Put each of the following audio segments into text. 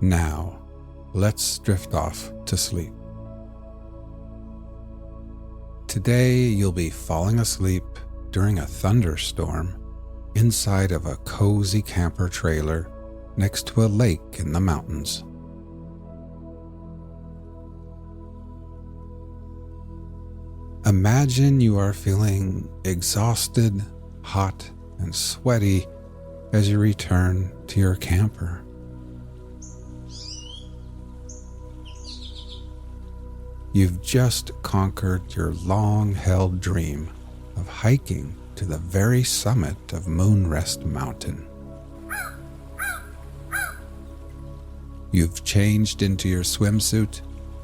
Now, let's drift off to sleep. Today, you'll be falling asleep during a thunderstorm inside of a cozy camper trailer next to a lake in the mountains. Imagine you are feeling exhausted, hot, and sweaty as you return to your camper. You've just conquered your long-held dream of hiking to the very summit of Moonrest Mountain. You've changed into your swimsuit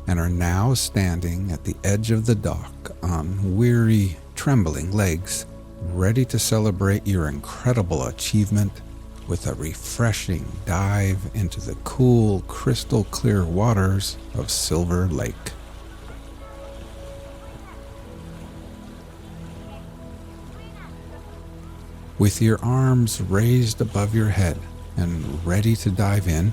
and are now standing at the edge of the dock on weary, trembling legs, ready to celebrate your incredible achievement with a refreshing dive into the cool, crystal-clear waters of Silver Lake. With your arms raised above your head and ready to dive in,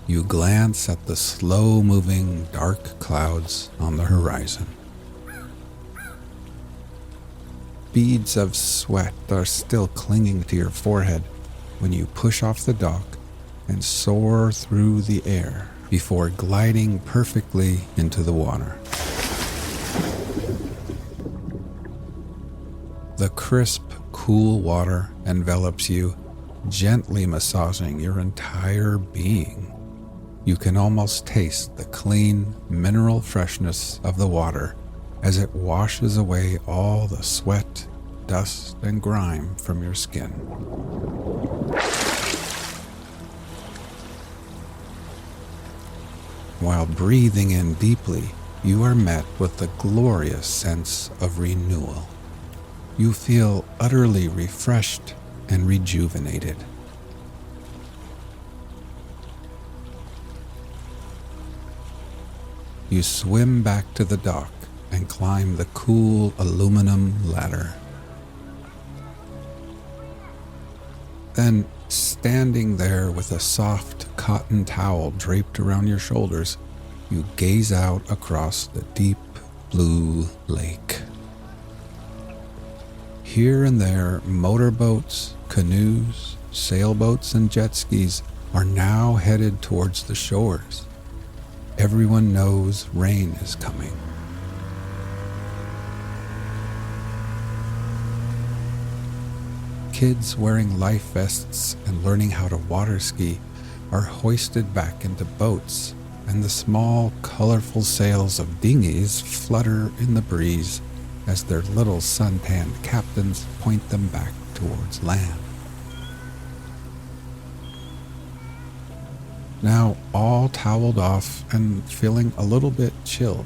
you glance at the slow-moving dark clouds on the horizon. Beads of sweat are still clinging to your forehead when you push off the dock and soar through the air before gliding perfectly into the water. The crisp, cool water envelops you, gently massaging your entire being. You can almost taste the clean, mineral freshness of the water as it washes away all the sweat, dust, and grime from your skin. While breathing in deeply, you are met with the glorious sense of renewal. You feel utterly refreshed and rejuvenated. You swim back to the dock and climb the cool aluminum ladder. Then, standing there with a soft cotton towel draped around your shoulders, you gaze out across the deep blue lake. Here and there, motorboats, canoes, sailboats, and jet skis are now headed towards the shores. Everyone knows rain is coming. Kids wearing life vests and learning how to water ski are hoisted back into boats, and the small, colorful sails of dinghies flutter in the breeze as their little suntanned captains point them back towards land. Now, all toweled off and feeling a little bit chilled,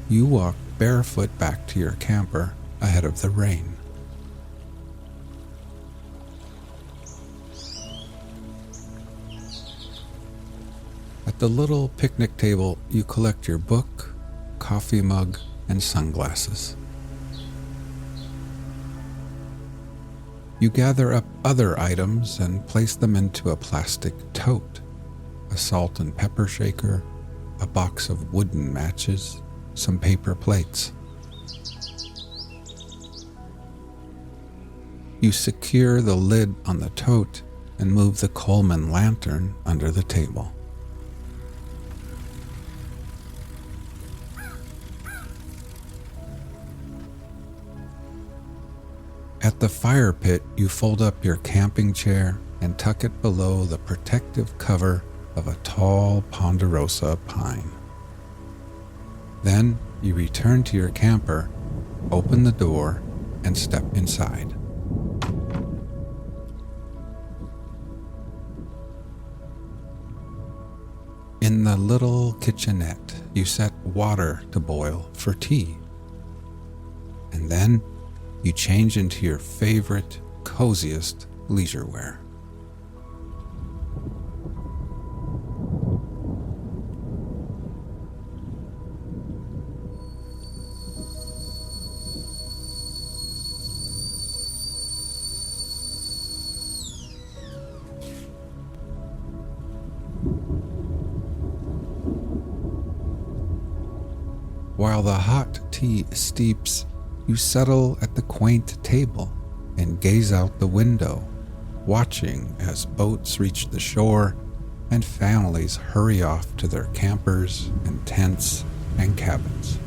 you walk barefoot back to your camper ahead of the rain. At the little picnic table, you collect your book, coffee mug, and sunglasses. You gather up other items and place them into a plastic tote. A salt and pepper shaker, a box of wooden matches, some paper plates. You secure the lid on the tote and move the Coleman lantern under the table. At the fire pit, you fold up your camping chair and tuck it below the protective cover of a tall ponderosa pine. Then you return to your camper, open the door, and step inside. In the little kitchenette, you set water to boil for tea. And then you change into your favorite, coziest leisure wear. while the hot tea steeps, you settle at the quaint table and gaze out the window, watching as boats reach the shore and families hurry off to their campers and tents and cabins.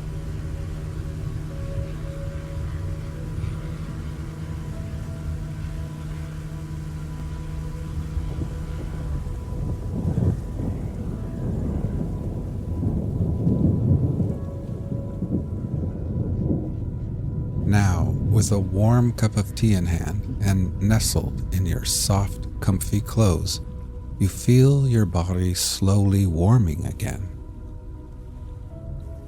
Now, with a warm cup of tea in hand and nestled in your soft, comfy clothes, you feel your body slowly warming again.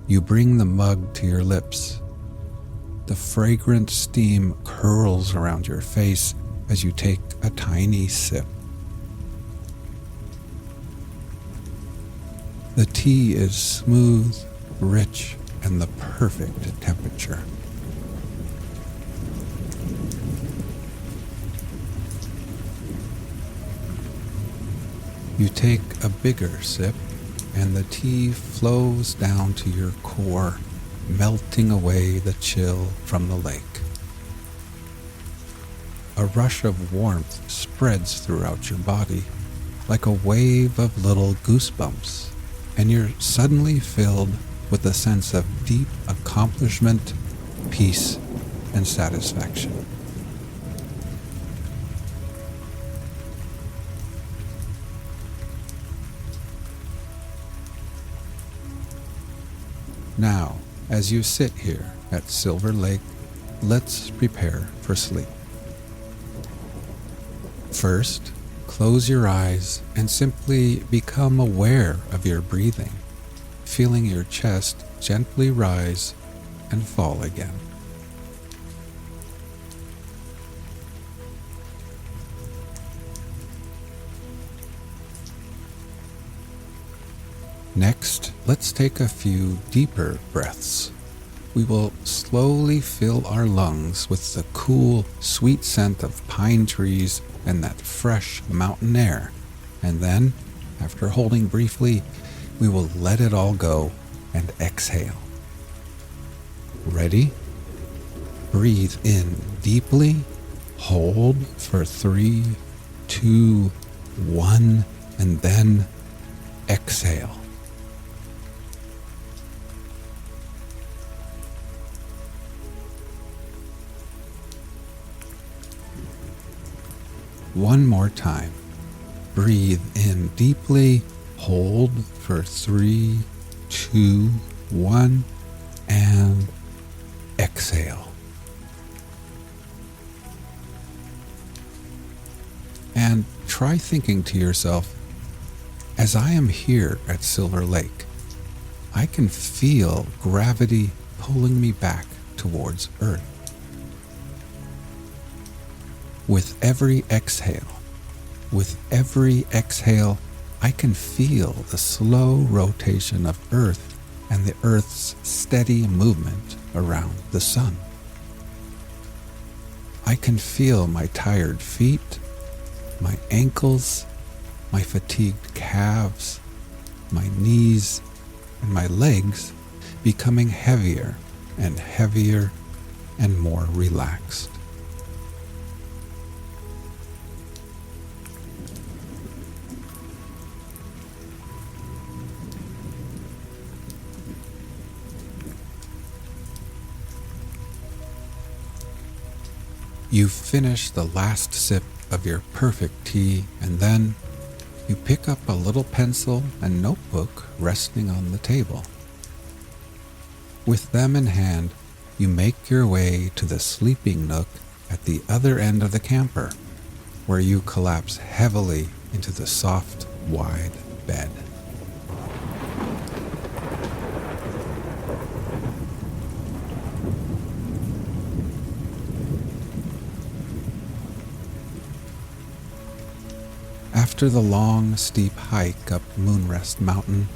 You bring the mug to your lips. The fragrant steam curls around your face as you take a tiny sip. The tea is smooth, rich, and the perfect temperature. You take a bigger sip, and the tea flows down to your core, melting away the chill from the lake. A rush of warmth spreads throughout your body, like a wave of little goosebumps, and you're suddenly filled with a sense of deep accomplishment, peace, and satisfaction. Now, as you sit here at Silver Lake, let's prepare for sleep. First, close your eyes and simply become aware of your breathing, feeling your chest gently rise and fall again. Next, let's take a few deeper breaths. We will slowly fill our lungs with the cool, sweet scent of pine trees and that fresh mountain air. And then, after holding briefly, we will let it all go and exhale. Ready? Breathe in deeply, hold for 3, 2, 1, and then exhale. One more time. Breathe in deeply, hold for 3, 2, 1, and exhale. And try thinking to yourself, as I am here at Silver Lake, I can feel gravity pulling me back towards Earth. With every exhale, I can feel the slow rotation of Earth and the Earth's steady movement around the sun. I can feel my tired feet, my ankles, my fatigued calves, my knees, and my legs becoming heavier and heavier and more relaxed. You finish the last sip of your perfect tea, and then you pick up a little pencil and notebook resting on the table. With them in hand, you make your way to the sleeping nook at the other end of the camper, where you collapse heavily into the soft, wide bed. After the long, steep hike up Moonrest Mountain,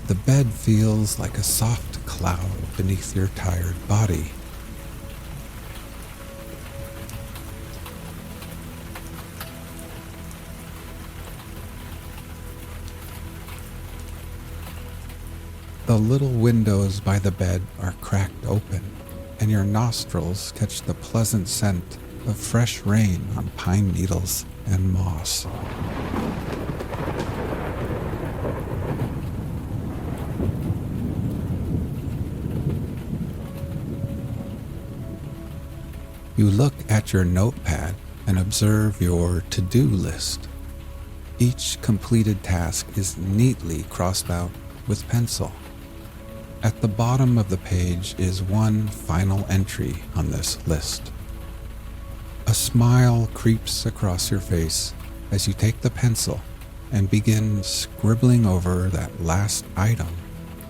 the bed feels like a soft cloud beneath your tired body. The little windows by the bed are cracked open, and your nostrils catch the pleasant scent of fresh rain on pine needles and moss. You look at your notepad and observe your to-do list. Each completed task is neatly crossed out with pencil. At the bottom of the page is one final entry on this list. A smile creeps across your face as you take the pencil and begin scribbling over that last item: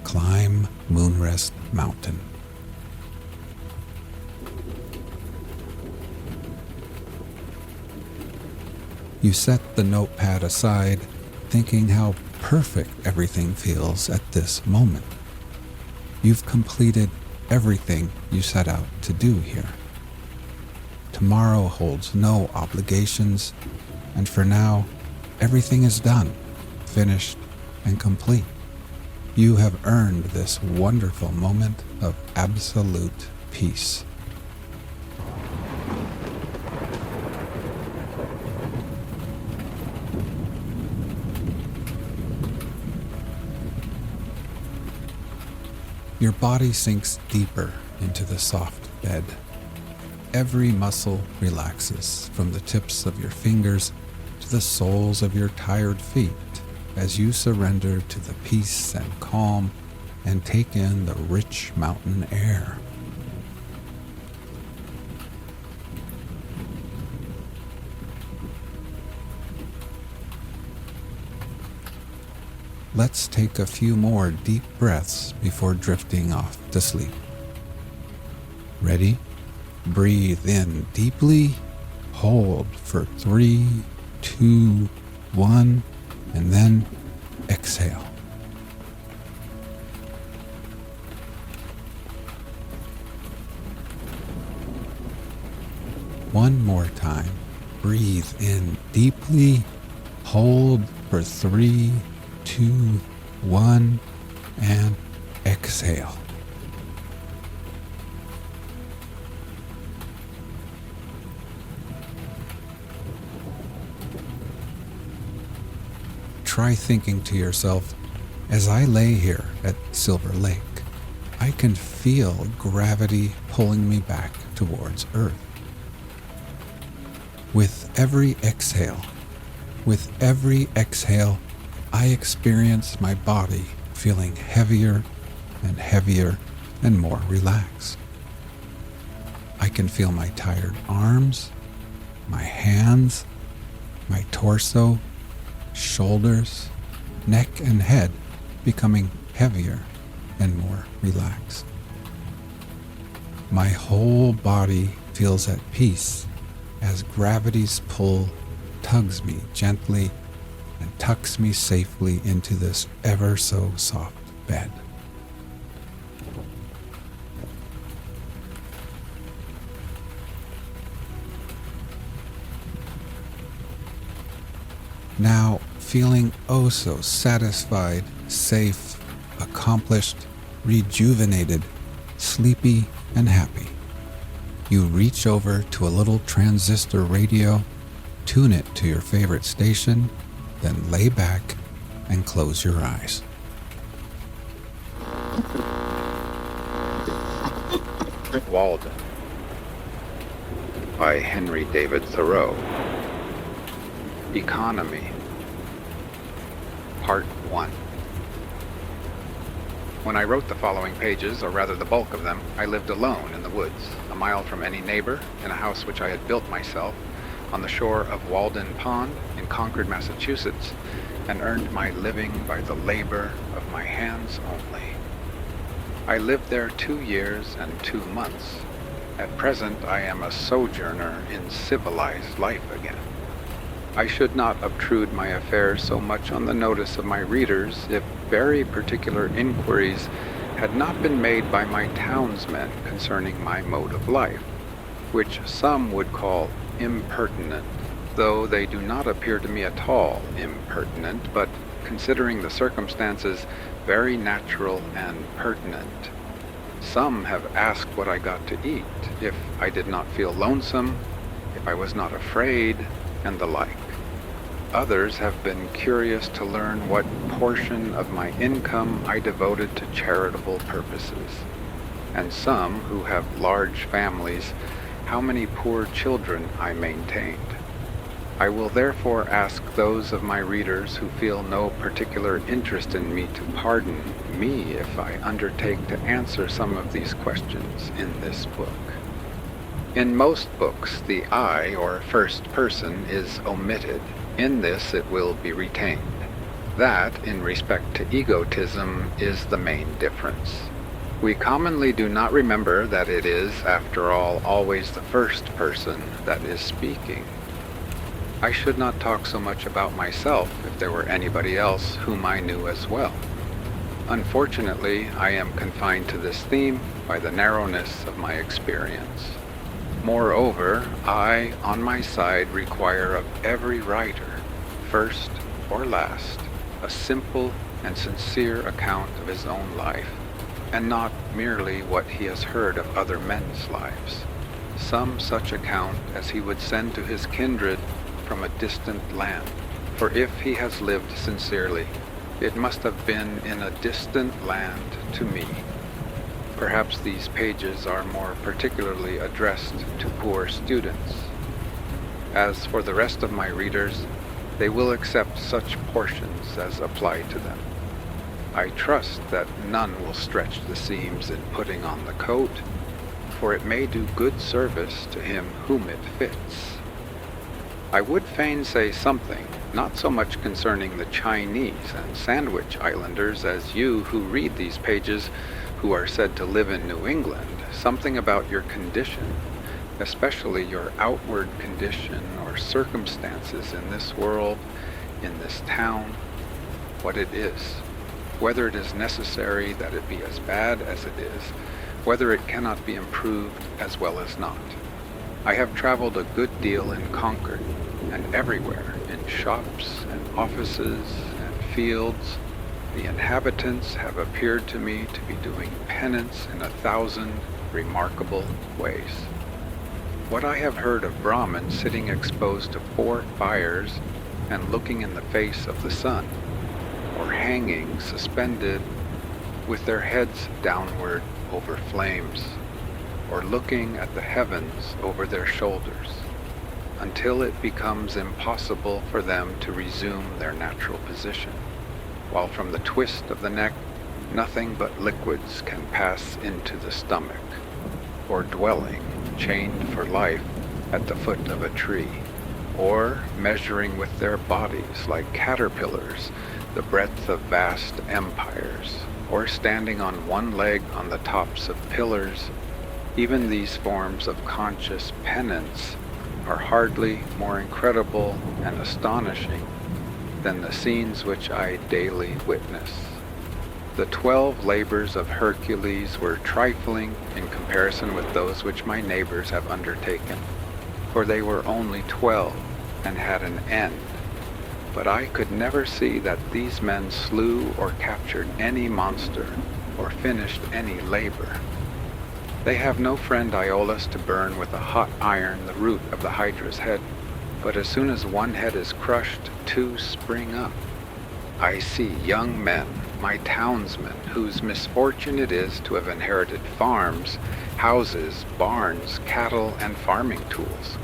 climb Moonrest Mountain. You set the notepad aside, thinking how perfect everything feels at this moment. You've completed everything you set out to do here. Tomorrow holds no obligations, and for now, everything is done, finished, and complete. You have earned this wonderful moment of absolute peace. Your body sinks deeper into the soft bed. Every muscle relaxes from the tips of your fingers to the soles of your tired feet as you surrender to the peace and calm and take in the rich mountain air. Let's take a few more deep breaths before drifting off to sleep. Ready? Breathe in deeply, hold for 3, 2, 1, and then exhale. One more time. Breathe in deeply, hold for 3, 2, 1, and exhale. Try thinking to yourself, as I lay here at Silver Lake, I can feel gravity pulling me back towards Earth. With every exhale, I experience my body feeling heavier and heavier and more relaxed. I can feel my tired arms, my hands, my torso, shoulders, neck, and head becoming heavier and more relaxed. My whole body feels at peace as gravity's pull tugs me gently and tucks me safely into this ever so soft bed. Now, feeling oh so satisfied, safe, accomplished, rejuvenated, sleepy, and happy, you reach over to a little transistor radio, tune it to your favorite station, then lay back and close your eyes. Walden by Henry David Thoreau. Economy. Part 1. When I wrote the following pages, or rather the bulk of them, I lived alone in the woods, a mile from any neighbor, in a house which I had built myself, on the shore of Walden Pond in Concord, Massachusetts, and earned my living by the labor of my hands only. I lived there 2 years and 2 months. At present, I am a sojourner in civilized life again. I should not obtrude my affairs so much on the notice of my readers if very particular inquiries had not been made by my townsmen concerning my mode of life, which some would call impertinent, though they do not appear to me at all impertinent, but considering the circumstances, very natural and pertinent. Some have asked what I got to eat, if I did not feel lonesome, if I was not afraid, and the like. Others have been curious to learn what portion of my income I devoted to charitable purposes. And some, who have large families, how many poor children I maintained. I will therefore ask those of my readers who feel no particular interest in me to pardon me if I undertake to answer some of these questions in this book. In most books, the I, or first person, is omitted. In this, it will be retained. That, in respect to egotism, is the main difference. We commonly do not remember that it is, after all, always the first person that is speaking. I should not talk so much about myself if there were anybody else whom I knew as well. Unfortunately, I am confined to this theme by the narrowness of my experience. Moreover, I, on my side, require of every writer, first or last, a simple and sincere account of his own life, and not merely what he has heard of other men's lives. Some such account as he would send to his kindred from a distant land, for if he has lived sincerely, it must have been in a distant land to me. Perhaps these pages are more particularly addressed to poor students. As for the rest of my readers, they will accept such portions as apply to them. I trust that none will stretch the seams in putting on the coat, for it may do good service to him whom it fits. I would fain say something, not so much concerning the Chinese and Sandwich Islanders as you who read these pages, who are said to live in New England, something about your condition, especially your outward condition or circumstances in this world, in this town, what it is, whether it is necessary that it be as bad as it is, whether it cannot be improved as well as not. I have traveled a good deal in Concord, and everywhere, in shops and offices and fields, the inhabitants have appeared to me to be doing penance in 1,000 remarkable ways. What I have heard of Brahmins sitting exposed to 4 fires and looking in the face of the sun, or hanging suspended with their heads downward over flames, or looking at the heavens over their shoulders, until it becomes impossible for them to resume their natural position, while from the twist of the neck nothing but liquids can pass into the stomach, or dwelling, chained for life, at the foot of a tree, or measuring with their bodies like caterpillars the breadth of vast empires, or standing on one leg on the tops of pillars. Even these forms of conscious penance are hardly more incredible and astonishing than the scenes which I daily witness. The 12 labors of Hercules were trifling in comparison with those which my neighbors have undertaken, for they were only 12 and had an end. But I could never see that these men slew or captured any monster or finished any labor. They have no friend Iolaus to burn with a hot iron the root of the Hydra's head, but as soon as one head is crushed, 2 spring up. I see young men, my townsmen, whose misfortune it is to have inherited farms, houses, barns, cattle, and farming tools,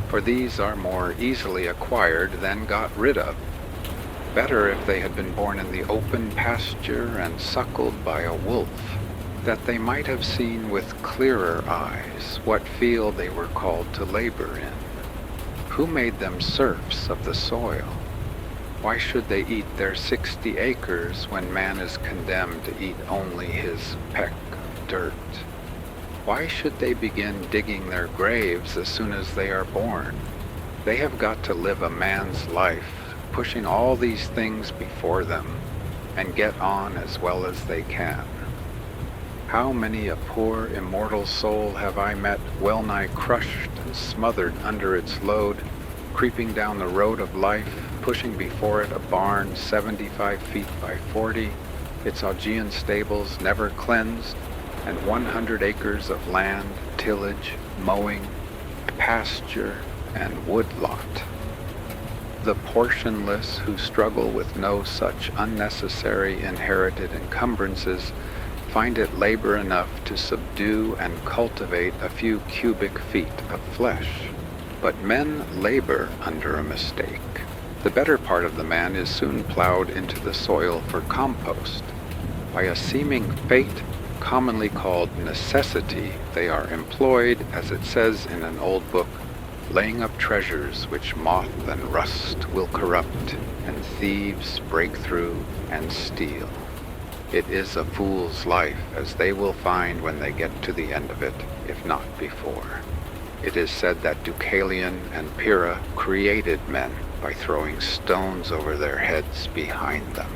for these are more easily acquired than got rid of. Better if they had been born in the open pasture and suckled by a wolf, that they might have seen with clearer eyes what field they were called to labor in. Who made them serfs of the soil? Why should they eat their 60 acres when man is condemned to eat only his peck of dirt? Why should they begin digging their graves as soon as they are born? They have got to live a man's life, pushing all these things before them, and get on as well as they can. How many a poor immortal soul have I met well-nigh crushed and smothered under its load, creeping down the road of life, pushing before it a barn 75 feet by 40, its Augean stables never cleansed, and 100 acres of land, tillage, mowing, pasture, and woodlot. The portionless who struggle with no such unnecessary inherited encumbrances find it labor enough to subdue and cultivate a few cubic feet of flesh. But men labor under a mistake. The better part of the man is soon plowed into the soil for compost. By a seeming fate, commonly called necessity, they are employed, as it says in an old book, laying up treasures which moth and rust will corrupt, and thieves break through and steal. It is a fool's life, as they will find when they get to the end of it, if not before. It is said that Deucalion and Pyrrha created men by throwing stones over their heads behind them.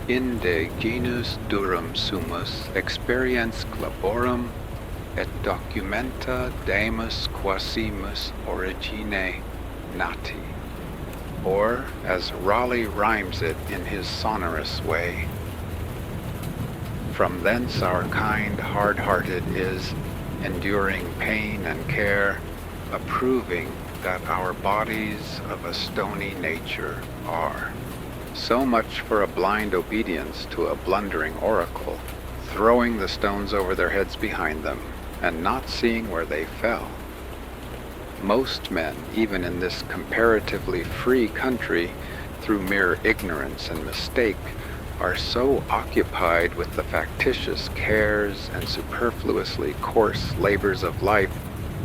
Inde genus durum sumus experiens laborum et documenta demus quasimus origine nati. Or, as Raleigh rhymes it in his sonorous way, from thence our kind hard-hearted is, enduring pain and care, approving that our bodies of a stony nature are. So much for a blind obedience to a blundering oracle, throwing the stones over their heads behind them, and not seeing where they fell. Most men, even in this comparatively free country, through mere ignorance and mistake, are so occupied with the factitious cares and superfluously coarse labors of life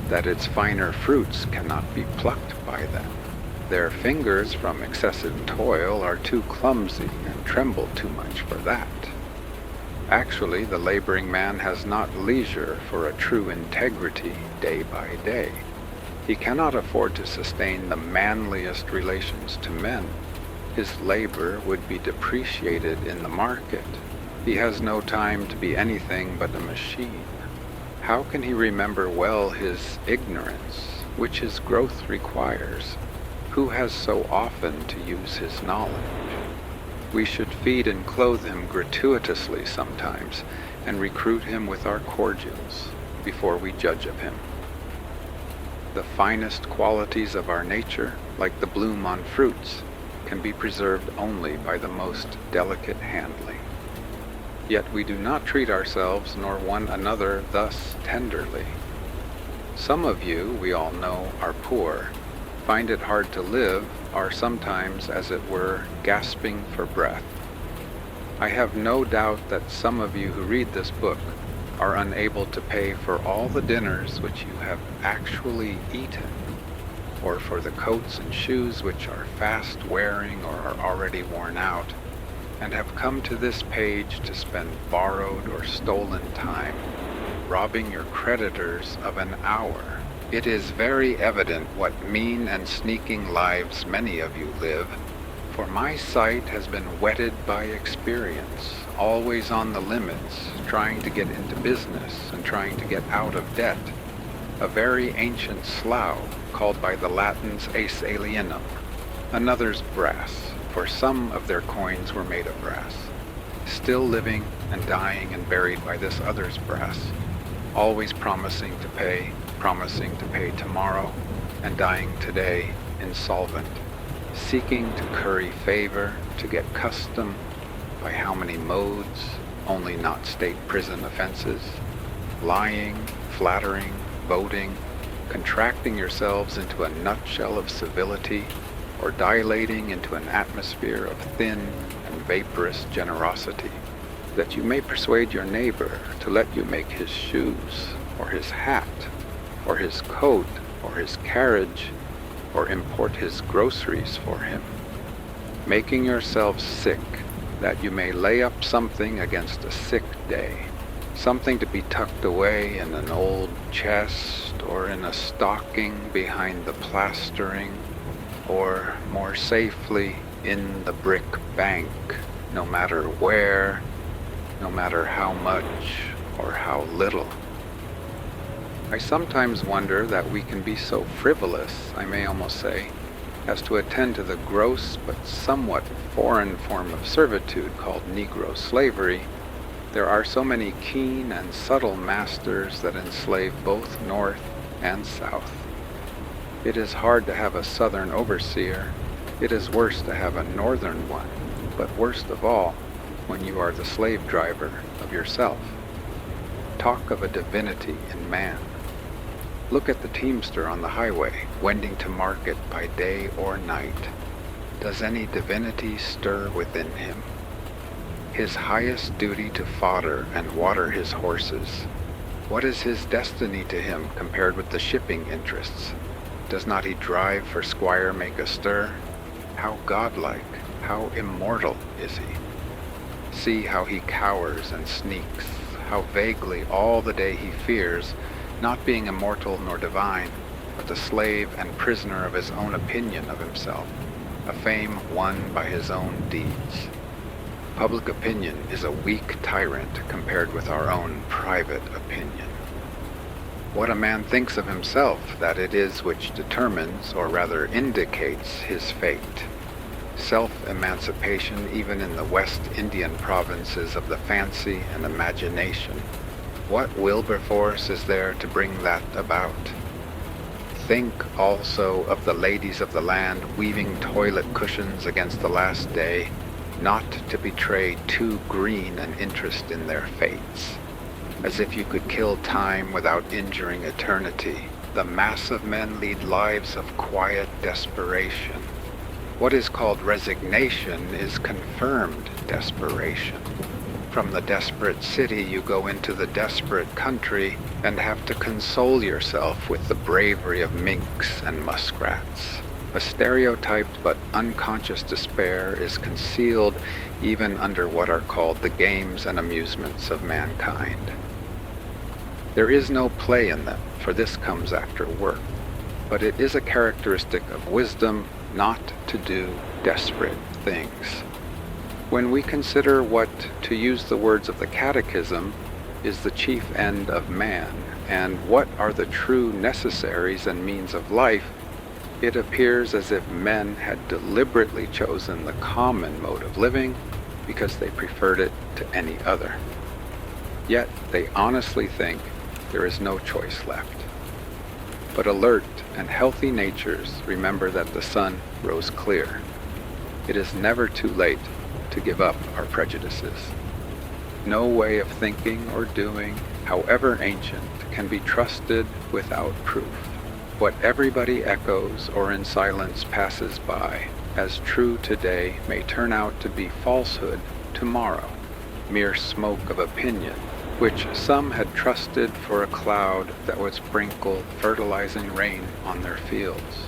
that its finer fruits cannot be plucked by them. Their fingers from excessive toil are too clumsy and tremble too much for that. Actually, the laboring man has not leisure for a true integrity day by day. He cannot afford to sustain the manliest relations to men. His labor would be depreciated in the market. He has no time to be anything but a machine. How can he remember well his ignorance, which his growth requires? Who has so often to use his knowledge? We should feed and clothe him gratuitously sometimes, and recruit him with our cordials before we judge of him. The finest qualities of our nature, like the bloom on fruits, can be preserved only by the most delicate handling. Yet we do not treat ourselves nor one another thus tenderly. Some of you, we all know, are poor, find it hard to live, are sometimes, as it were, gasping for breath. I have no doubt that some of you who read this book are unable to pay for all the dinners which you have actually eaten, or for the coats and shoes which are fast wearing or are already worn out, and have come to this page to spend borrowed or stolen time, robbing your creditors of an hour. It is very evident what mean and sneaking lives many of you live, for my sight has been whetted by experience, always on the limits, trying to get into business and trying to get out of debt, a very ancient slough, called by the Latins ace alienum, another's brass, for some of their coins were made of brass, still living and dying and buried by this other's brass, always promising to pay tomorrow, and dying today insolvent, seeking to curry favor, to get custom, by how many modes, only not state prison offenses, lying, flattering, voting, contracting yourselves into a nutshell of civility, or dilating into an atmosphere of thin and vaporous generosity, that you may persuade your neighbor to let you make his shoes, or his hat, or his coat, or his carriage, or import his groceries for him, making yourselves sick, that you may lay up something against a sick day, something to be tucked away in an old chest, or in a stocking behind the plastering, or more safely in the brick bank, no matter where, no matter how much or how little. I sometimes wonder that we can be so frivolous, I may almost say, has to attend to the gross but somewhat foreign form of servitude called Negro slavery, there are so many keen and subtle masters that enslave both North and South. It is hard to have a Southern overseer. It is worse to have a Northern one, but worst of all, when you are the slave driver of yourself. Talk of a divinity in man. Look at the teamster on the highway, wending to market by day or night. Does any divinity stir within him? His highest duty to fodder and water his horses. What is his destiny to him compared with the shipping interests? Does not he drive for Squire make a stir? How godlike, how immortal is he? See how he cowers and sneaks, how vaguely all the day he fears, not being immortal nor divine, but the slave and prisoner of his own opinion of himself, a fame won by his own deeds. Public opinion is a weak tyrant compared with our own private opinion. What a man thinks of himself, that it is which determines, or rather indicates, his fate. Self-emancipation even in the West Indian provinces of the fancy and imagination. What Wilberforce is there to bring that about? Think also of the ladies of the land weaving toilet cushions against the last day, not to betray too green an interest in their fates. As if you could kill time without injuring eternity, the mass of men lead lives of quiet desperation. What is called resignation is confirmed desperation. From the desperate city you go into the desperate country and have to console yourself with the bravery of minks and muskrats. A stereotyped but unconscious despair is concealed even under what are called the games and amusements of mankind. There is no play in them, for this comes after work, but it is a characteristic of wisdom not to do desperate things. When we consider what, to use the words of the Catechism, is the chief end of man, and what are the true necessaries and means of life, it appears as if men had deliberately chosen the common mode of living because they preferred it to any other. Yet they honestly think there is no choice left. But alert and healthy natures remember that the sun rose clear. It is never too late to give up our prejudices. No way of thinking or doing, however ancient, can be trusted without proof. What everybody echoes or in silence passes by as true today may turn out to be falsehood tomorrow, mere smoke of opinion, which some had trusted for a cloud that would sprinkle fertilizing rain on their fields.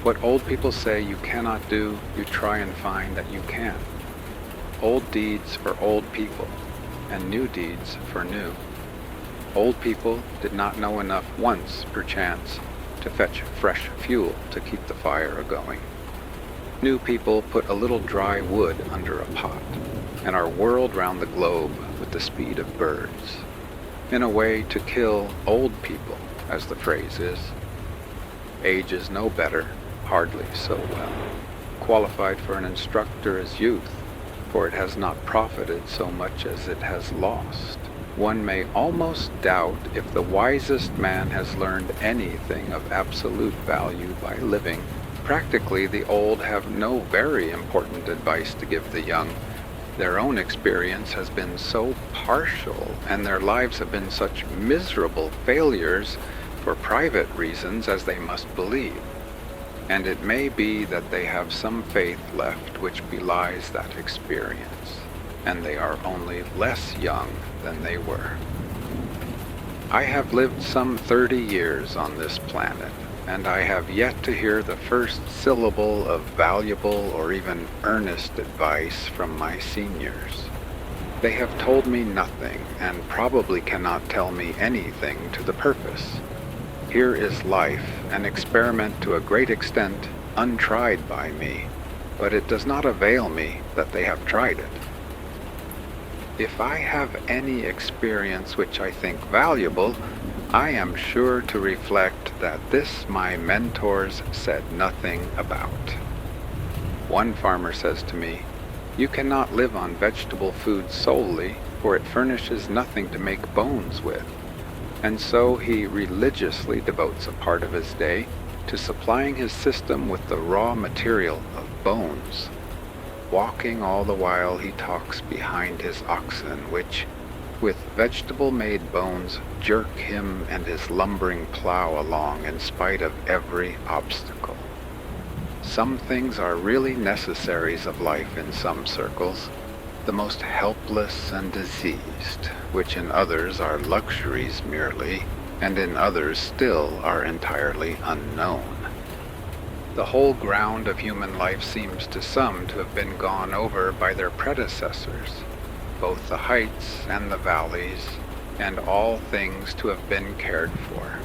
What old people say you cannot do, you try and find that you can. Old deeds for old people, and new deeds for new. Old people did not know enough once, perchance, to fetch fresh fuel to keep the fire a-going. New people put a little dry wood under a pot, and are whirled round the globe with the speed of birds, in a way to kill old people, as the phrase is. Age is no better, hardly so well, qualified for an instructor as youth, for it has not profited so much as it has lost. One may almost doubt if the wisest man has learned anything of absolute value by living. Practically, the old have no very important advice to give the young. Their own experience has been so partial, and their lives have been such miserable failures for private reasons as they must believe. And it may be that they have some faith left which belies that experience, and they are only less young than they were. I have lived some 30 years on this planet, and I have yet to hear the first syllable of valuable or even earnest advice from my seniors. They have told me nothing, and probably cannot tell me anything to the purpose. Here is life, an experiment to a great extent untried by me, but it does not avail me that they have tried it. If I have any experience which I think valuable, I am sure to reflect that this my mentors said nothing about. One farmer says to me, "You cannot live on vegetable food solely, for it furnishes nothing to make bones with." And so he religiously devotes a part of his day to supplying his system with the raw material of bones. Walking all the while he talks behind his oxen, which, with vegetable-made bones, jerk him and his lumbering plow along in spite of every obstacle. Some things are really necessaries of life in some circles, the most helpless and diseased, which in others are luxuries merely, and in others still are entirely unknown. The whole ground of human life seems to some to have been gone over by their predecessors, both the heights and the valleys, and all things to have been cared for.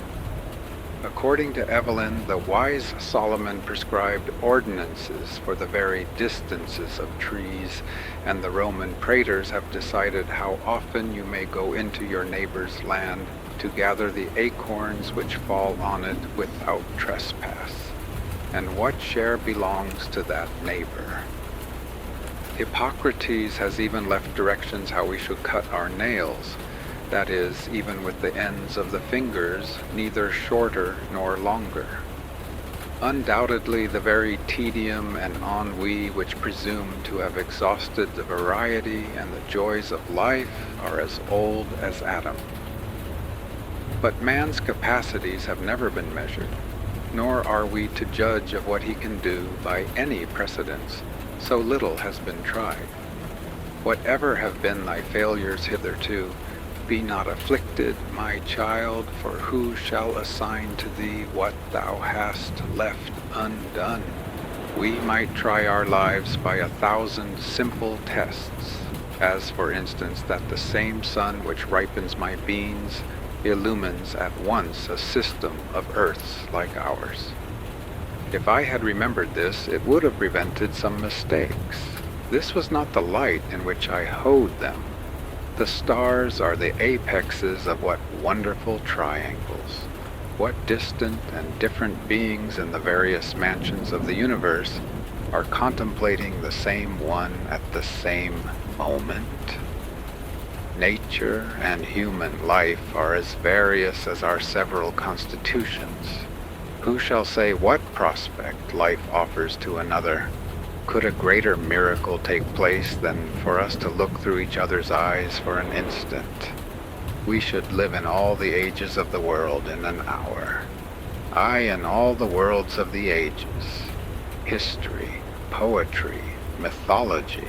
According to Evelyn, the wise Solomon prescribed ordinances for the very distances of trees, and the Roman praetors have decided how often you may go into your neighbor's land to gather the acorns which fall on it without trespass, and what share belongs to that neighbor. Hippocrates has even left directions how we should cut our nails, that is, even with the ends of the fingers, neither shorter nor longer. Undoubtedly, the very tedium and ennui which presume to have exhausted the variety and the joys of life are as old as Adam. But man's capacities have never been measured, nor are we to judge of what he can do by any precedents, so little has been tried. Whatever have been thy failures hitherto, be not afflicted, my child, for who shall assign to thee what thou hast left undone? We might try our lives by 1,000 simple tests, as for instance that the same sun which ripens my beans illumines at once a system of earths like ours. If I had remembered this, it would have prevented some mistakes. This was not the light in which I hoed them. The stars are the apexes of what wonderful triangles. What distant and different beings in the various mansions of the universe are contemplating the same one at the same moment? Nature and human life are as various as our several constitutions. Who shall say what prospect life offers to another? Could a greater miracle take place than for us to look through each other's eyes for an instant? We should live in all the ages of the world in an hour. Aye, in all the worlds of the ages. History, poetry, mythology.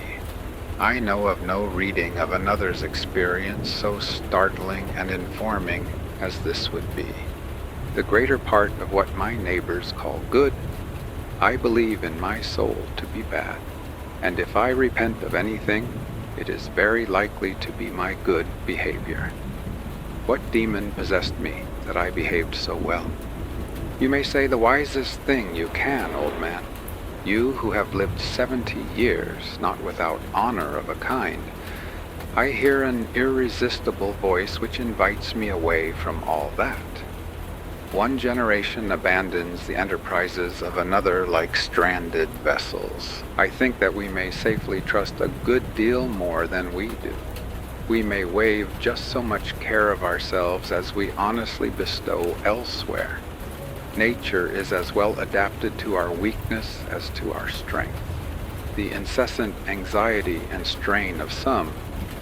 I know of no reading of another's experience so startling and informing as this would be. The greater part of what my neighbors call good, I believe in my soul to be bad, and if I repent of anything, it is very likely to be my good behavior. What demon possessed me that I behaved so well? You may say the wisest thing you can, old man. You who have lived 70 years, not without honor of a kind. I hear an irresistible voice which invites me away from all that. One generation abandons the enterprises of another like stranded vessels. I think that we may safely trust a good deal more than we do. We may waive just so much care of ourselves as we honestly bestow elsewhere. Nature is as well adapted to our weakness as to our strength. The incessant anxiety and strain of some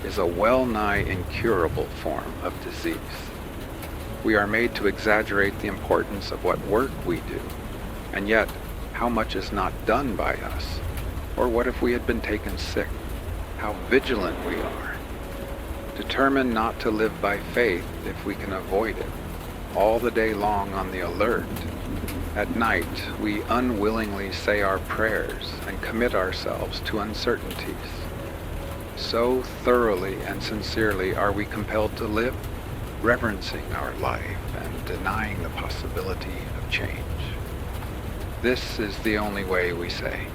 is a well-nigh incurable form of disease. We are made to exaggerate the importance of what work we do, and yet how much is not done by us? Or what if we had been taken sick? How vigilant we are. Determined not to live by faith if we can avoid it. All the day long on the alert. At night, we unwillingly say our prayers and commit ourselves to uncertainties. So thoroughly and sincerely are we compelled to live, reverencing our life and denying the possibility of change. This is the only way, we say,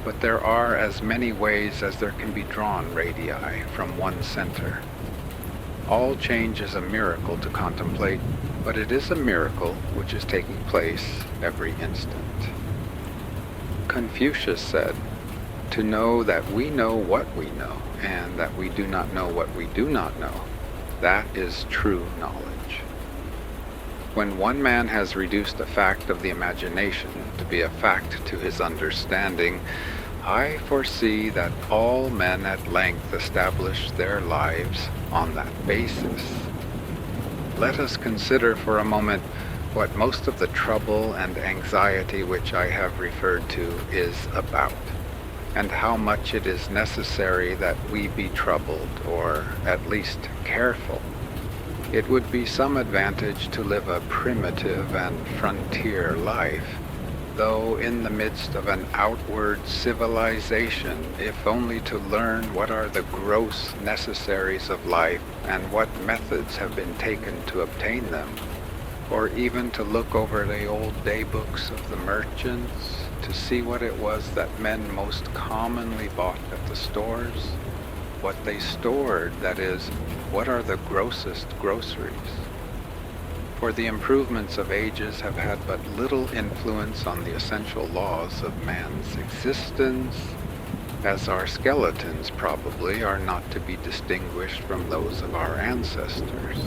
but there are as many ways as there can be drawn radii from one center. All change is a miracle to contemplate, but it is a miracle which is taking place every instant. Confucius said, "To know that we know what we know, and that we do not know what we do not know, that is true knowledge." When one man has reduced a fact of the imagination to be a fact to his understanding, I foresee that all men at length establish their lives on that basis. Let us consider for a moment what most of the trouble and anxiety which I have referred to is about, and how much it is necessary that we be troubled, or at least careful. It would be some advantage to live a primitive and frontier life, though in the midst of an outward civilization, if only to learn what are the gross necessaries of life and what methods have been taken to obtain them, or even to look over the old daybooks of the merchants to see what it was that men most commonly bought at the stores, what they stored, that is, what are the grossest groceries. For the improvements of ages have had but little influence on the essential laws of man's existence, as our skeletons probably are not to be distinguished from those of our ancestors.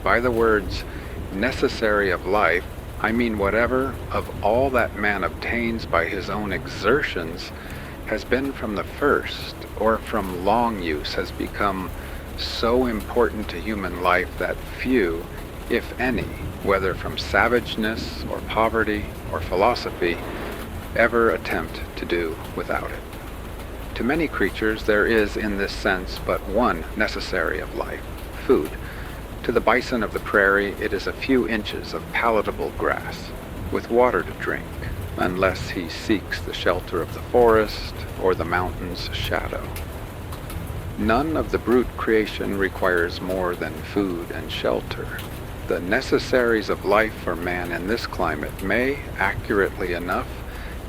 By the words necessary of life, I mean whatever of all that man obtains by his own exertions has been from the first, or from long use has become so important to human life that few, if any, whether from savageness or poverty or philosophy, ever attempt to do without it. To many creatures there is in this sense but one necessary of life, food. To the bison of the prairie it is a few inches of palatable grass, with water to drink, unless he seeks the shelter of the forest or the mountain's shadow. None of the brute creation requires more than food and shelter. The necessaries of life for man in this climate may, accurately enough,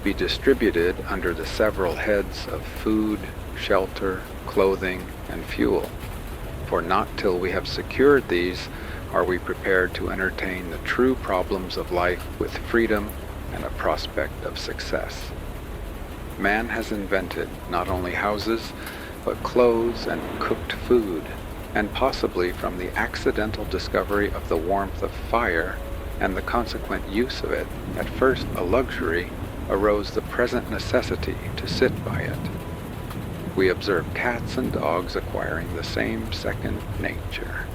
be distributed under the several heads of food, shelter, clothing, and fuel. For not till we have secured these are we prepared to entertain the true problems of life with freedom and a prospect of success. Man has invented not only houses, but clothes and cooked food, and possibly from the accidental discovery of the warmth of fire and the consequent use of it, at first a luxury, arose the present necessity to sit by it. We observe cats and dogs acquiring the same second nature.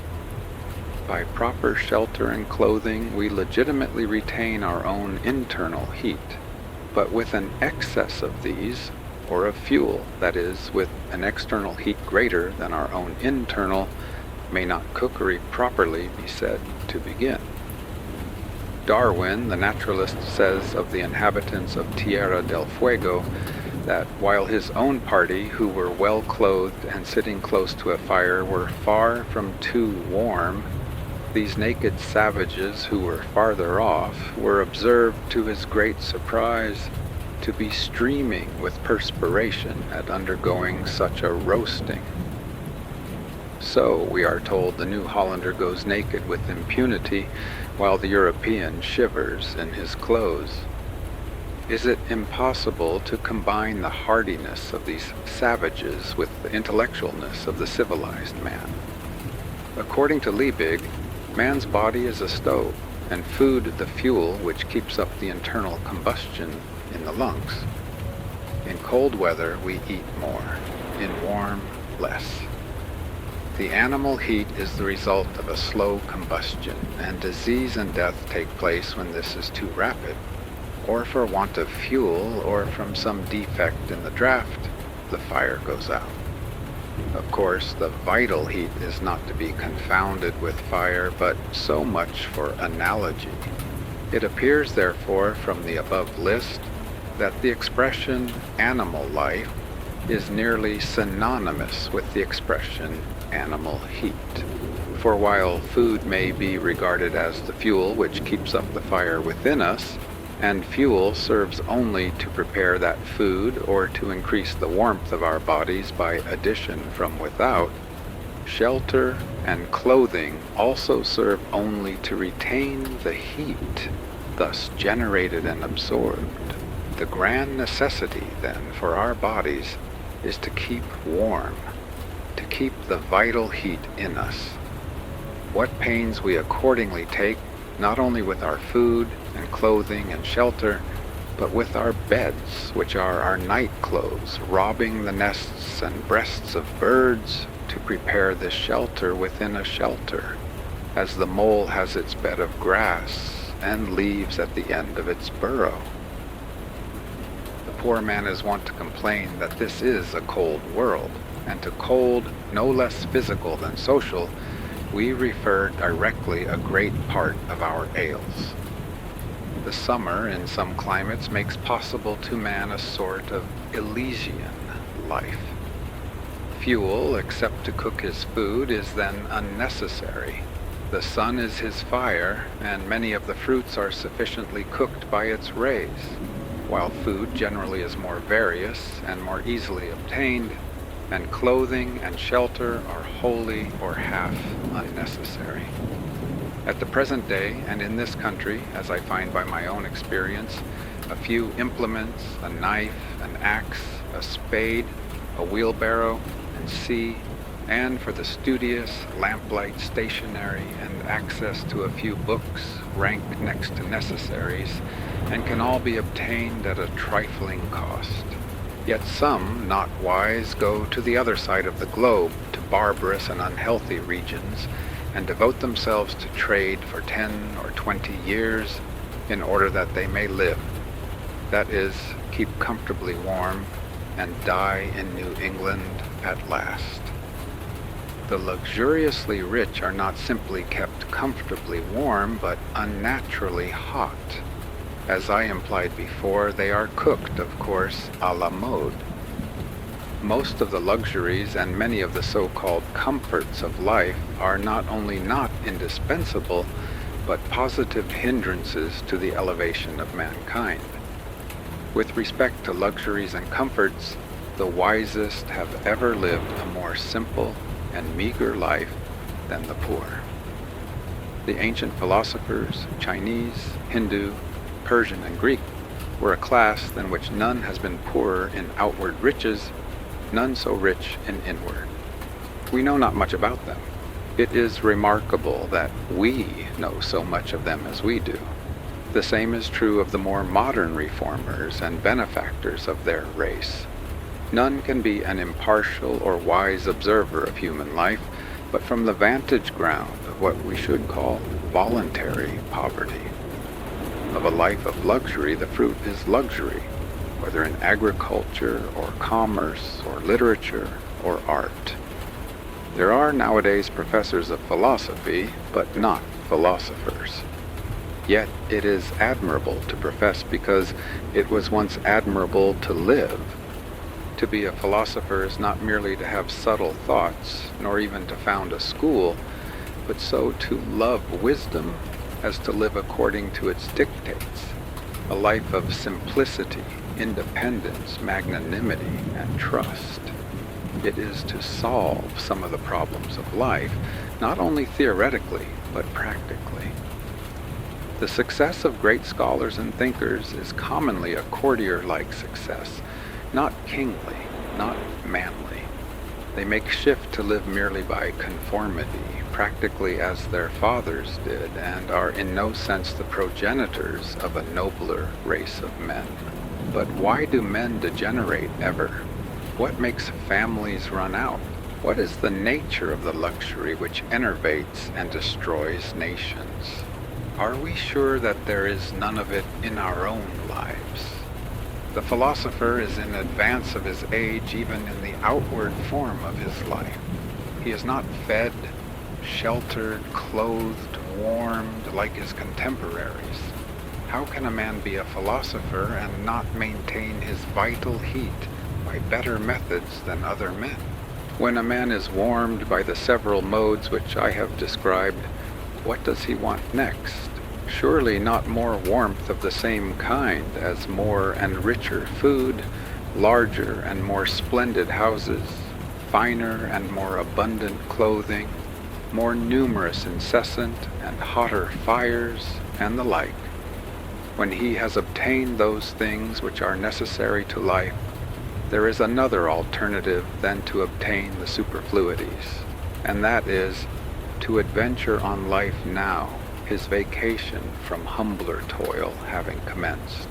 By proper shelter and clothing, we legitimately retain our own internal heat, but with an excess of these, or of fuel, that is, with an external heat greater than our own internal, may not cookery properly be said to begin. Darwin, the naturalist, says of the inhabitants of Tierra del Fuego that while his own party, who were well clothed and sitting close to a fire, were far from too warm, these naked savages who were farther off were observed, to his great surprise, to be streaming with perspiration at undergoing such a roasting. So, we are told, the New Hollander goes naked with impunity, while the European shivers in his clothes. Is it impossible to combine the hardiness of these savages with the intellectualness of the civilized man? According to Liebig, man's body is a stove, and food the fuel which keeps up the internal combustion in the lungs. In cold weather we eat more, in warm less. The animal heat is the result of a slow combustion, and disease and death take place when this is too rapid, or for want of fuel, or from some defect in the draft, the fire goes out. Of course, the vital heat is not to be confounded with fire, but so much for analogy. It appears, therefore, from the above list, that the expression animal life is nearly synonymous with the expression animal heat. For while food may be regarded as the fuel which keeps up the fire within us, and fuel serves only to prepare that food or to increase the warmth of our bodies by addition from without, shelter, and clothing also serve only to retain the heat thus generated and absorbed. The grand necessity, then, for our bodies is to keep warm, to keep the vital heat in us. What pains we accordingly take, not only with our food and clothing and shelter, but with our beds, which are our night clothes, robbing the nests and breasts of birds to prepare this shelter within a shelter, as the mole has its bed of grass and leaves at the end of its burrow. The poor man is wont to complain that this is a cold world, and to cold no less physical than social, we refer directly a great part of our ails. The summer in some climates makes possible to man a sort of Elysian life. Fuel, except to cook his food, is then unnecessary. The sun is his fire, and many of the fruits are sufficiently cooked by its rays. While food generally is more various and more easily obtained, and clothing and shelter are wholly or half unnecessary. At the present day, and in this country, as I find by my own experience, a few implements, a knife, an axe, a spade, a wheelbarrow, and sea, and for the studious, lamplight stationery and access to a few books rank next to necessaries, and can all be obtained at a trifling cost. Yet some, not wise, go to the other side of the globe, to barbarous and unhealthy regions, and devote themselves to trade for 10 or 20 years in order that they may live, that is, keep comfortably warm, and die in New England at last. The luxuriously rich are not simply kept comfortably warm, but unnaturally hot. As I implied before, they are cooked, of course, à la mode. Most of the luxuries and many of the so-called comforts of life are not only not indispensable, but positive hindrances to the elevation of mankind. With respect to luxuries and comforts, the wisest have ever lived a more simple and meager life than the poor. The ancient philosophers, Chinese, Hindu, Persian, and Greek, were a class than which none has been poorer in outward riches, none so rich in inward. We know not much about them. It is remarkable that we know so much of them as we do. The same is true of the more modern reformers and benefactors of their race. None can be an impartial or wise observer of human life, but from the vantage ground of what we should call voluntary poverty. Of a life of luxury, the fruit is luxury, whether in agriculture or commerce or literature or art. There are nowadays professors of philosophy, but not philosophers. Yet it is admirable to profess because it was once admirable to live. To be a philosopher is not merely to have subtle thoughts, nor even to found a school, but so to love wisdom as to live according to its dictates, a life of simplicity, independence, magnanimity, and trust. It is to solve some of the problems of life, not only theoretically, but practically. The success of great scholars and thinkers is commonly a courtier-like success, not kingly, not manly. They make shift to live merely by conformity, practically as their fathers did, and are in no sense the progenitors of a nobler race of men. But why do men degenerate ever? What makes families run out? What is the nature of the luxury which enervates and destroys nations? Are we sure that there is none of it in our own lives? The philosopher is in advance of his age even in the outward form of his life. He is not fed, sheltered, clothed, warmed like his contemporaries. How can a man be a philosopher and not maintain his vital heat by better methods than other men? When a man is warmed by the several modes which I have described, what does he want next? Surely not more warmth of the same kind as more and richer food, larger and more splendid houses, finer and more abundant clothing, more numerous incessant and hotter fires, and the like, when he has obtained those things which are necessary to life, there is another alternative than to obtain the superfluities, and that is to adventure on life now, his vacation from humbler toil having commenced.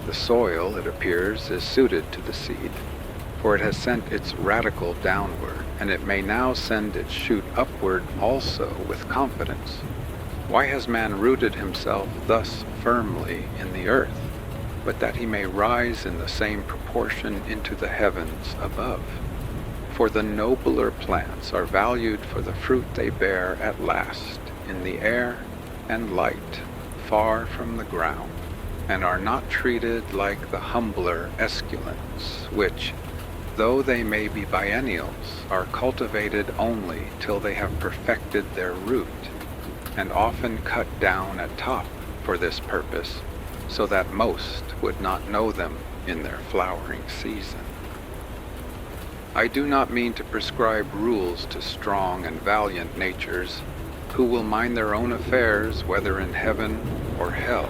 The soil, it appears, is suited to the seed, for it has sent its radicle downward, and it may now send its shoot upward also with confidence. Why has man rooted himself thus firmly in the earth, but that he may rise in the same proportion into the heavens above? For the nobler plants are valued for the fruit they bear at last in the air and light, far from the ground, and are not treated like the humbler esculents, which, though they may be biennials, are cultivated only till they have perfected their root, and often cut down at top for this purpose, so that most would not know them in their flowering season. I do not mean to prescribe rules to strong and valiant natures, who will mind their own affairs whether in heaven or hell,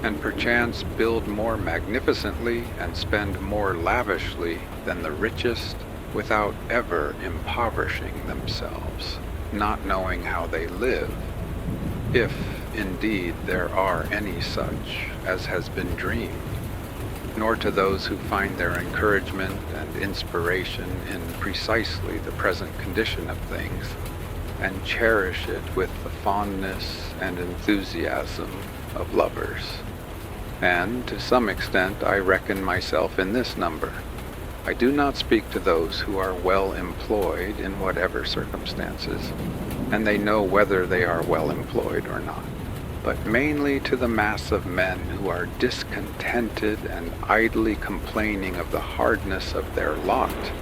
and perchance build more magnificently and spend more lavishly than the richest, without ever impoverishing themselves, not knowing how they live, if indeed there are any such as has been dreamed, nor to those who find their encouragement and inspiration in precisely the present condition of things, and cherish it with the fondness and enthusiasm of lovers. And to some extent I reckon myself in this number. I do not speak to those who are well employed in whatever circumstances, and they know whether they are well employed or not, but mainly to the mass of men who are discontented and idly complaining of the hardness of their lot,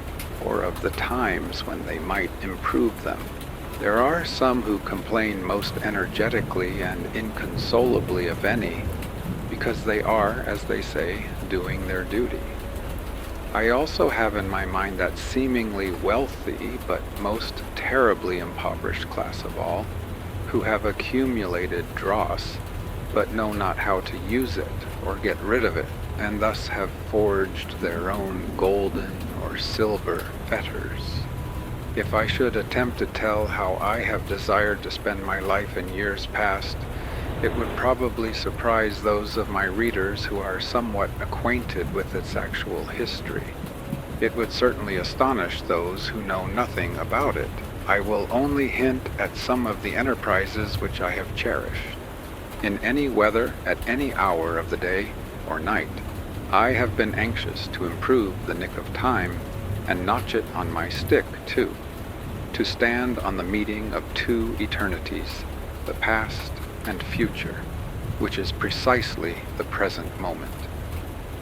or of the times when they might improve them. There are some who complain most energetically and inconsolably of any, because they are, as they say, doing their duty. I also have in my mind that seemingly wealthy but most terribly impoverished class of all, who have accumulated dross, but know not how to use it or get rid of it, and thus have forged their own golden or silver fetters. If I should attempt to tell how I have desired to spend my life in years past, it would probably surprise those of my readers who are somewhat acquainted with its actual history. It would certainly astonish those who know nothing about it. I will only hint at some of the enterprises which I have cherished. In any weather, at any hour of the day or night, I have been anxious to improve the nick of time, and notch it on my stick too, to stand on the meeting of two eternities, the past and future, which is precisely the present moment,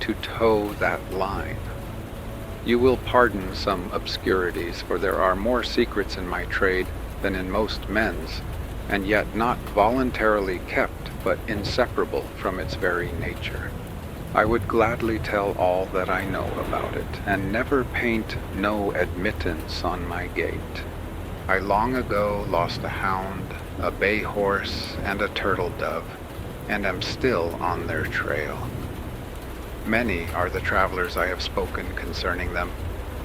to toe that line. You will pardon some obscurities, for there are more secrets in my trade than in most men's, and yet not voluntarily kept, but inseparable from its very nature. I would gladly tell all that I know about it, and never paint no admittance on my gate. I long ago lost a hound, a bay horse, and a turtle dove, and am still on their trail. Many are the travelers I have spoken concerning them,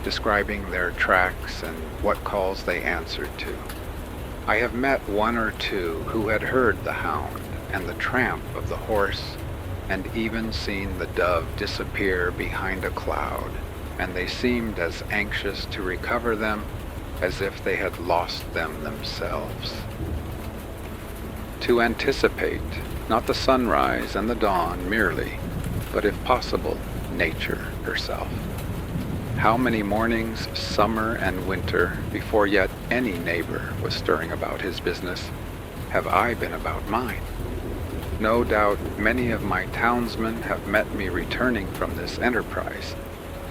describing their tracks and what calls they answered to. I have met one or two who had heard the hound and the tramp of the horse, and even seen the dove disappear behind a cloud, and they seemed as anxious to recover them as if they had lost them themselves. To anticipate, not the sunrise and the dawn merely, but if possible, nature herself. How many mornings, summer and winter, before yet any neighbor was stirring about his business, have I been about mine? No doubt many of my townsmen have met me returning from this enterprise,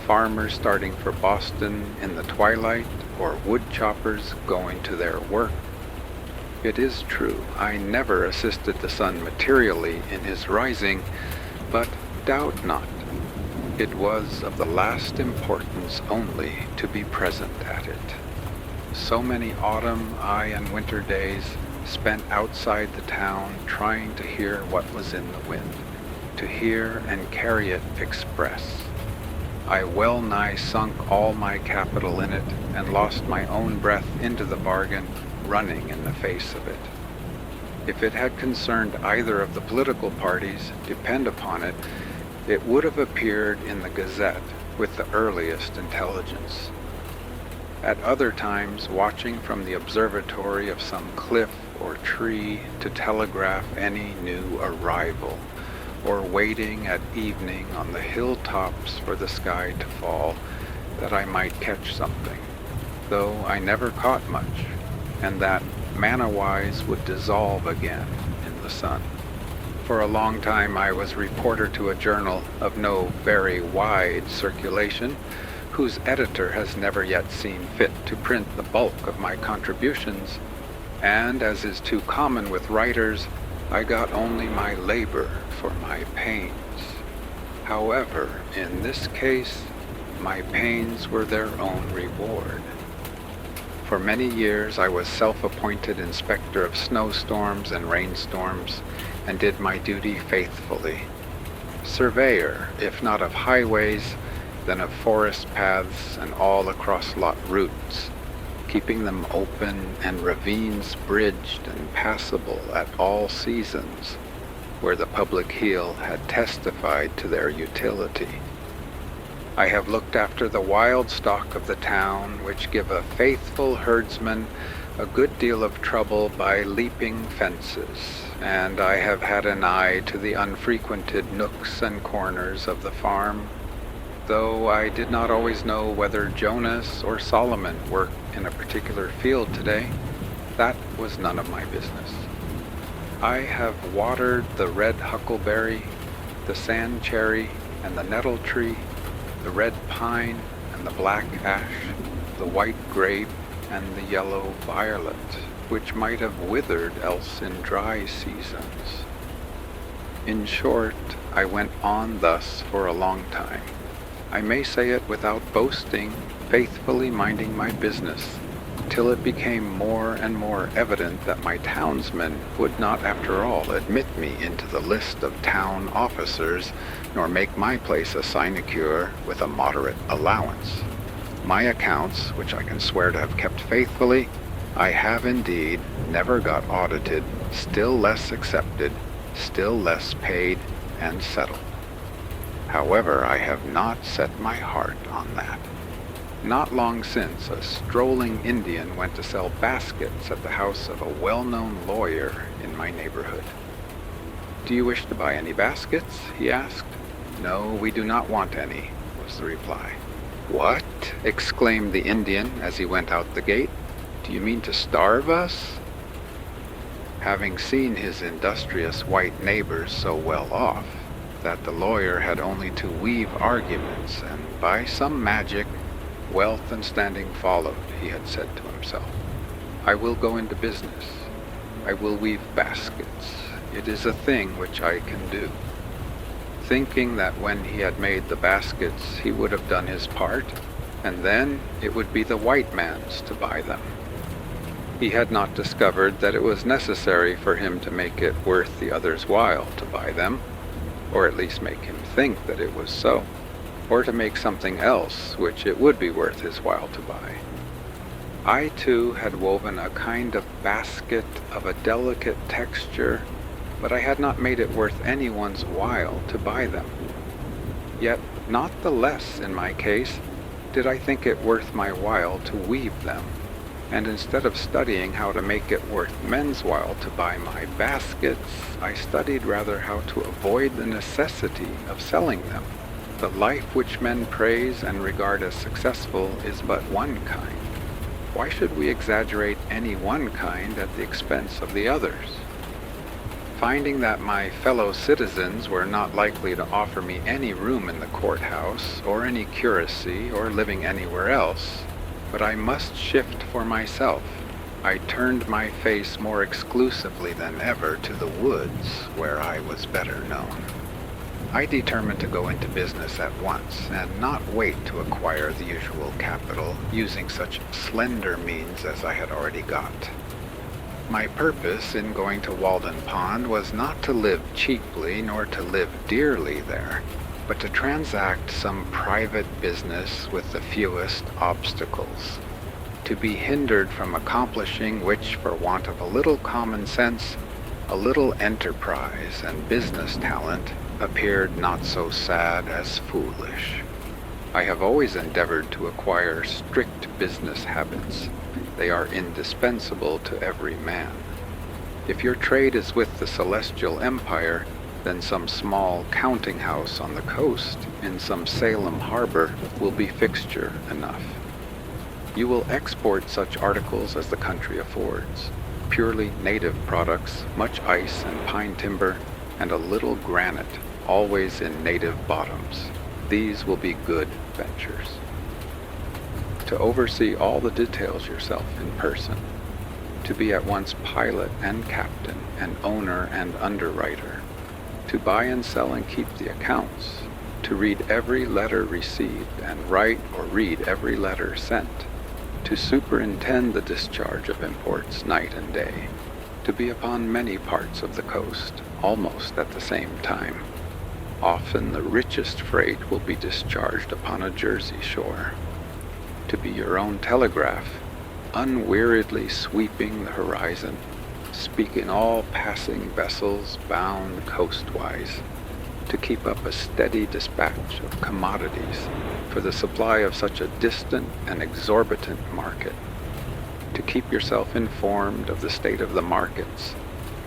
farmers starting for Boston in the twilight, or wood choppers going to their work. It is true, I never assisted the sun materially in his rising, but doubt not, It was of the last importance only to be present at it. So many autumn, and winter days spent outside the town trying to hear what was in the wind, to hear and carry it express. I well nigh sunk all my capital in it and lost my own breath into the bargain, running in the face of it. If it had concerned either of the political parties, depend upon it, it would have appeared in the Gazette with the earliest intelligence. At other times, watching from the observatory of some cliff or tree to telegraph any new arrival, or waiting at evening on the hilltops for the sky to fall, that I might catch something, though I never caught much, and that manna-wise would dissolve again in the sun. For a long time I was reporter to a journal of no very wide circulation, whose editor has never yet seen fit to print the bulk of my contributions, and, as is too common with writers, I got only my labor for my pains. However, in this case, my pains were their own reward. For many years I was self-appointed inspector of snowstorms and rainstorms, and did my duty faithfully. Surveyor, if not of highways, then of forest paths and all across-lot routes, keeping them open and ravines bridged and passable at all seasons, where the public heel had testified to their utility. I have looked after the wild stock of the town, which give a faithful herdsman a good deal of trouble by leaping fences, and I have had an eye to the unfrequented nooks and corners of the farm, though I did not always know whether Jonas or Solomon worked in a particular field today. That was none of my business. I have watered the red huckleberry, the sand cherry, and the nettle tree, the red pine and the black ash, the white grape and the yellow violet, which might have withered else in dry seasons. In short, I went on thus for a long time. I may say it without boasting, faithfully minding my business, till it became more and more evident that my townsmen would not after all admit me into the list of town officers, nor make my place a sinecure with a moderate allowance. My accounts, which I can swear to have kept faithfully, I have indeed never got audited, still less accepted, still less paid and settled. However, I have not set my heart on that. Not long since, a strolling Indian went to sell baskets at the house of a well-known lawyer in my neighborhood. "Do you wish to buy any baskets?" he asked. "No, we do not want any," was the reply. "What?" exclaimed the Indian as he went out the gate. "Do you mean to starve us?" Having seen his industrious white neighbors so well off, that the lawyer had only to weave arguments, and by some magic, wealth and standing followed, he had said to himself. "I will go into business. I will weave baskets. It is a thing which I can do." Thinking that when he had made the baskets he would have done his part, and then it would be the white man's to buy them. He had not discovered that it was necessary for him to make it worth the other's while to buy them, or at least make him think that it was so, or to make something else which it would be worth his while to buy. I too had woven a kind of basket of a delicate texture, but I had not made it worth anyone's while to buy them. Yet not the less in my case did I think it worth my while to weave them, and instead of studying how to make it worth men's while to buy my baskets, I studied rather how to avoid the necessity of selling them. The life which men praise and regard as successful is but one kind. Why should we exaggerate any one kind at the expense of the others? Finding that my fellow citizens were not likely to offer me any room in the courthouse, or any curacy, or living anywhere else, but I must shift for myself, I turned my face more exclusively than ever to the woods, where I was better known. I determined to go into business at once and not wait to acquire the usual capital using such slender means as I had already got. My purpose in going to Walden Pond was not to live cheaply nor to live dearly there, but to transact some private business with the fewest obstacles, to be hindered from accomplishing which, for want of a little common sense, a little enterprise and business talent, appeared not so sad as foolish. I have always endeavored to acquire strict business habits. They are indispensable to every man. If your trade is with the Celestial Empire, then some small counting house on the coast in some Salem harbor will be fixture enough. You will export such articles as the country affords, purely native products, much ice and pine timber, and a little granite, always in native bottoms. These will be good ventures. To oversee all the details yourself in person, to be at once pilot and captain and owner and underwriter, to buy and sell and keep the accounts, to read every letter received and write or read every letter sent, to superintend the discharge of imports night and day, to be upon many parts of the coast almost at the same time. Often the richest freight will be discharged upon a Jersey shore. To be your own telegraph, unweariedly sweeping the horizon, speaking all passing vessels bound coastwise, to keep up a steady dispatch of commodities for the supply of such a distant and exorbitant market, to keep yourself informed of the state of the markets,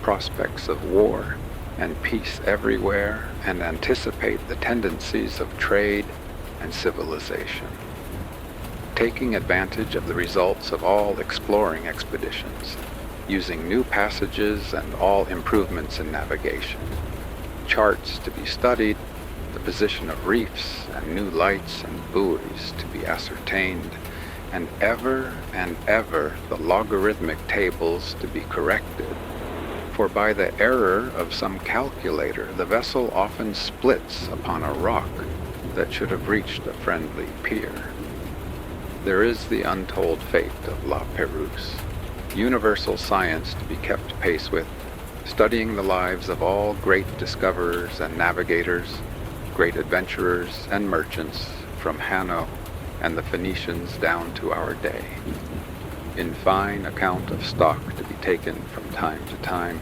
prospects of war and peace everywhere, and anticipate the tendencies of trade and civilization, taking advantage of the results of all exploring expeditions, using new passages and all improvements in navigation, charts to be studied, the position of reefs and new lights and buoys to be ascertained, and ever the logarithmic tables to be corrected. For by the error of some calculator, the vessel often splits upon a rock that should have reached a friendly pier. There is the untold fate of La Perouse, universal science to be kept pace with, studying the lives of all great discoverers and navigators, great adventurers and merchants, from Hanno and the Phoenicians down to our day. In fine, account of stock to be taken from time to time,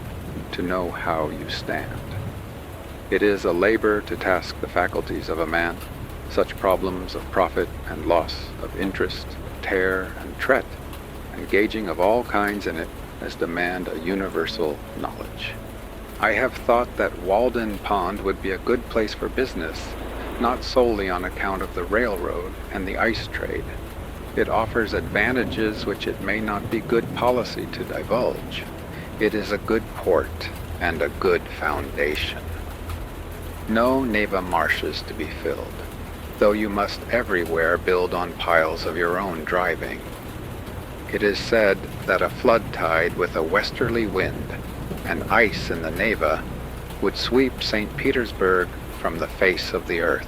to know how you stand. It is a labor to task the faculties of a man, such problems of profit and loss, of interest, tear and tret, and gauging of all kinds in it as demand a universal knowledge. I have thought that Walden Pond would be a good place for business, not solely on account of the railroad and the ice trade. It offers advantages which it may not be good policy to divulge. It is a good port and a good foundation. No Neva marshes to be filled, though you must everywhere build on piles of your own driving. It is said that a flood tide with a westerly wind and ice in the Neva would sweep St. Petersburg from the face of the earth.